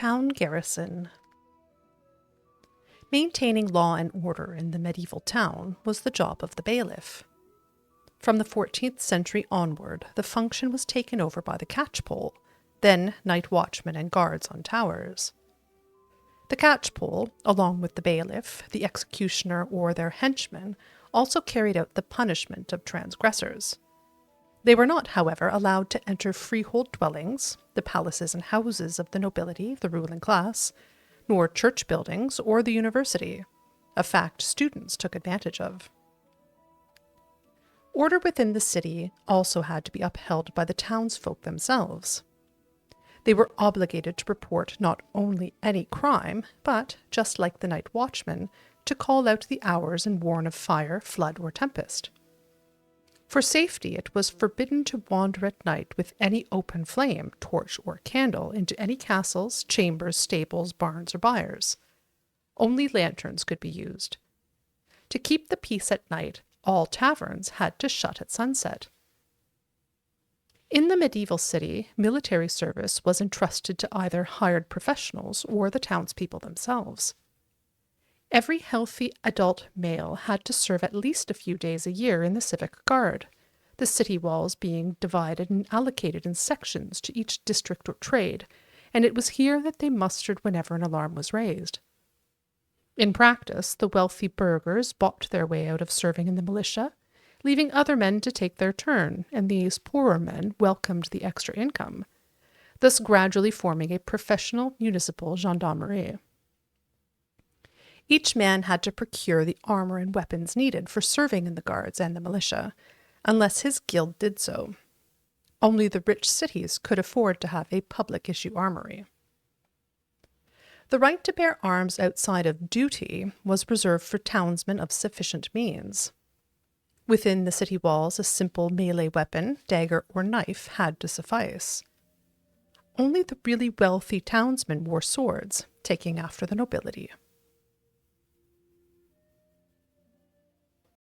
town garrison. Maintaining law and order in the medieval town was the job of the bailiff. From the 14th century onward, the function was taken over by the catchpole, then night watchmen and guards on towers. The catchpole, along with the bailiff, the executioner, or their henchmen, also carried out the punishment of transgressors. They were not, however, allowed to enter freehold dwellings, the palaces and houses of the nobility, the ruling class, nor church buildings or the university, a fact students took advantage of. Order within the city also had to be upheld by the townsfolk themselves. They were obligated to report not only any crime, but, just like the night watchman, to call out the hours and warn of fire, flood, or tempest. For safety, it was forbidden to wander at night with any open flame, torch, or candle into any castles, chambers, stables, barns, or byres. Only lanterns could be used. To keep the peace at night, all taverns had to shut at sunset. In the medieval city, military service was entrusted to either hired professionals or the townspeople themselves. Every healthy adult male had to serve at least a few days a year in the civic guard, the city walls being divided and allocated in sections to each district or trade, and it was here that they mustered whenever an alarm was raised. In practice, the wealthy burghers bought their way out of serving in the militia, leaving other men to take their turn, and these poorer men welcomed the extra income, thus gradually forming a professional municipal gendarmerie. Each man had to procure the armor and weapons needed for serving in the guards and the militia, unless his guild did so. Only the rich cities could afford to have a public-issue armory. The right to bear arms outside of duty was reserved for townsmen of sufficient means. Within the city walls, a simple melee weapon, dagger or knife, had to suffice. Only the really wealthy townsmen wore swords, taking after the nobility.